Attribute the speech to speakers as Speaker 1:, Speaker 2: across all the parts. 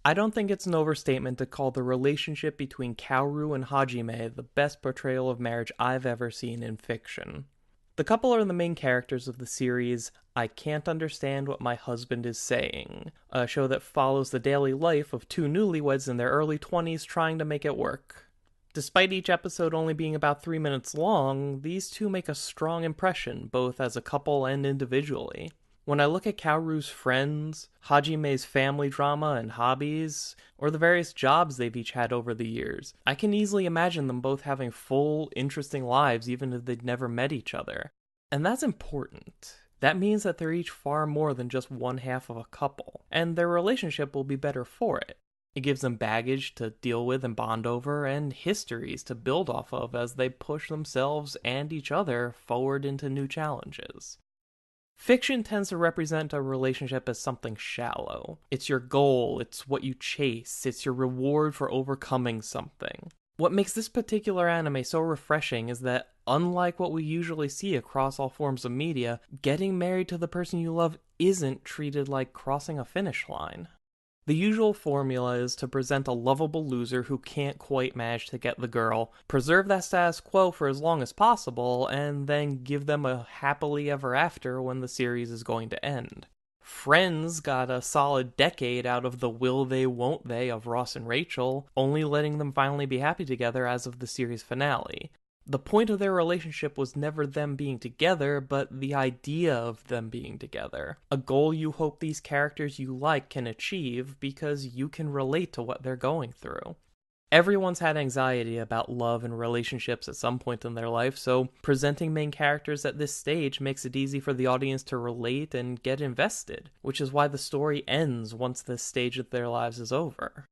Speaker 1: I don't think it's an overstatement to call the relationship between Kaoru and Hajime the best portrayal of marriage I've ever seen in fiction. The couple are the main characters of the series I Can't Understand What My Husband Is Saying, a show that follows the daily life of two newlyweds in their early 20s trying to make it work. Despite each episode only being about 3 minutes long, these two make a strong impression, both as a couple and individually. When I look at Kaoru's friends, Hajime's family drama and hobbies, or the various jobs they've each had over the years, I can easily imagine them both having full, interesting lives even if they'd never met each other. And that's important. That means that they're each far more than just one half of a couple, and their relationship will be better for it. It gives them baggage to deal with and bond over, and histories to build off of as they push themselves and each other forward into new challenges. Fiction tends to represent a relationship as something shallow. It's your goal, it's what you chase, it's your reward for overcoming something. What makes this particular anime so refreshing is that, unlike what we usually see across all forms of media, getting married to the person you love isn't treated like crossing a finish line. The usual formula is to present a lovable loser who can't quite manage to get the girl, preserve that status quo for as long as possible, and then give them a happily ever after when the series is going to end. Friends got a solid decade out of the will they won't they of Ross and Rachel, only letting them finally be happy together as of the series finale. The point of their relationship was never them being together, but the idea of them being together. A goal you hope these characters you like can achieve because you can relate to what they're going through. Everyone's had anxiety about love and relationships at some point in their life, so presenting main characters at this stage makes it easy for the audience to relate and get invested, which is why the story ends once this stage of their lives is over.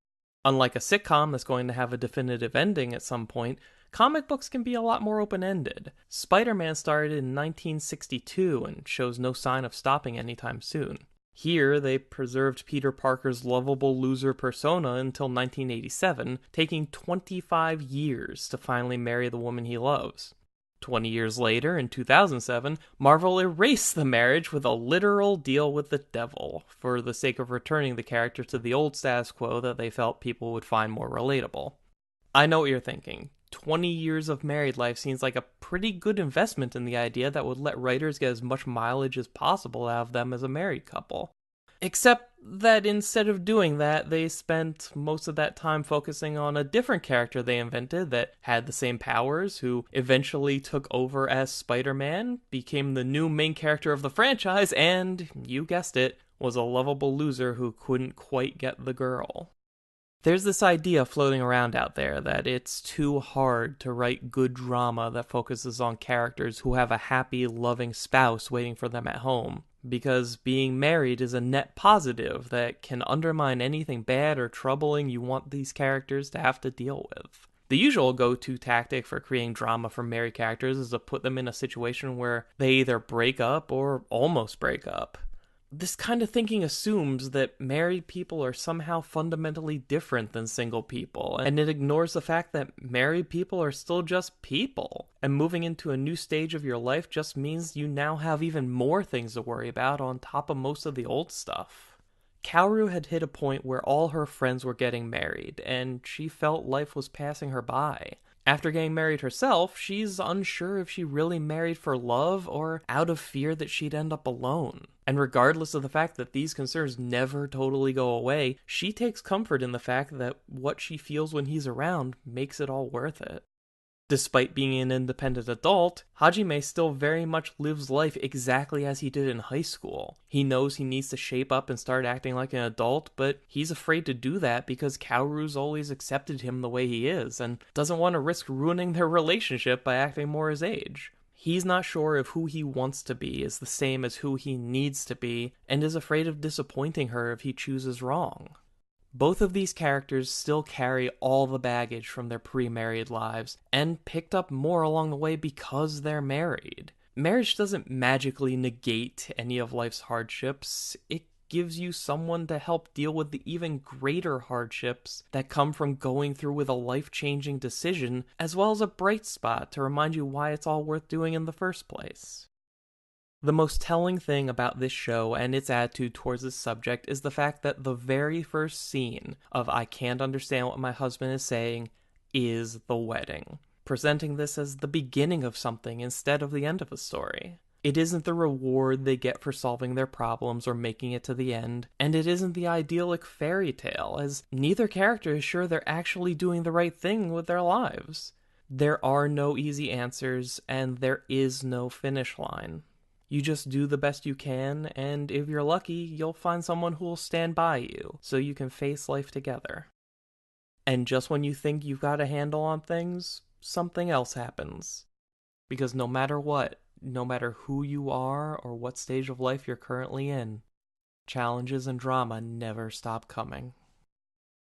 Speaker 1: Unlike a sitcom that's going to have a definitive ending at some point, comic books can be a lot more open-ended. Spider-Man started in 1962 and shows no sign of stopping anytime soon. Here, they preserved Peter Parker's lovable loser persona until 1987, taking 25 years to finally marry the woman he loves. 20 years later, in 2007, Marvel erased the marriage with a literal deal with the devil, for the sake of returning the character to the old status quo that they felt people would find more relatable. I know what you're thinking. 20 years of married life seems like a pretty good investment in the idea that would let writers get as much mileage as possible out of them as a married couple. Except that instead of doing that, they spent most of that time focusing on a different character they invented that had the same powers, who eventually took over as Spider-Man, became the new main character of the franchise, and, you guessed it, was a lovable loser who couldn't quite get the girl. There's this idea floating around out there that it's too hard to write good drama that focuses on characters who have a happy, loving spouse waiting for them at home, because being married is a net positive that can undermine anything bad or troubling you want these characters to have to deal with. The usual go-to tactic for creating drama for married characters is to put them in a situation where they either break up or almost break up. This kind of thinking assumes that married people are somehow fundamentally different than single people, and it ignores the fact that married people are still just people, and moving into a new stage of your life just means you now have even more things to worry about on top of most of the old stuff. Kaoru had hit a point where all her friends were getting married, and she felt life was passing her by. After getting married herself, she's unsure if she really married for love or out of fear that she'd end up alone. And regardless of the fact that these concerns never totally go away, she takes comfort in the fact that what she feels when he's around makes it all worth it. Despite being an independent adult, Hajime still very much lives life exactly as he did in high school. He knows he needs to shape up and start acting like an adult, but he's afraid to do that because Kaoru's always accepted him the way he is, and doesn't want to risk ruining their relationship by acting more his age. He's not sure if who he wants to be is the same as who he needs to be, and is afraid of disappointing her if he chooses wrong. Both of these characters still carry all the baggage from their pre-married lives, and picked up more along the way because they're married. Marriage doesn't magically negate any of life's hardships. It gives you someone to help deal with the even greater hardships that come from going through with a life-changing decision, as well as a bright spot to remind you why it's all worth doing in the first place. The most telling thing about this show and its attitude towards this subject is the fact that the very first scene of I Can't Understand What My Husband Is Saying is the wedding, presenting this as the beginning of something instead of the end of a story. It isn't the reward they get for solving their problems or making it to the end, and it isn't the idyllic fairy tale, as neither character is sure they're actually doing the right thing with their lives. There are no easy answers, and there is no finish line. You just do the best you can, and if you're lucky, you'll find someone who will stand by you so you can face life together. And just when you think you've got a handle on things, something else happens. Because no matter what, no matter who you are or what stage of life you're currently in, challenges and drama never stop coming.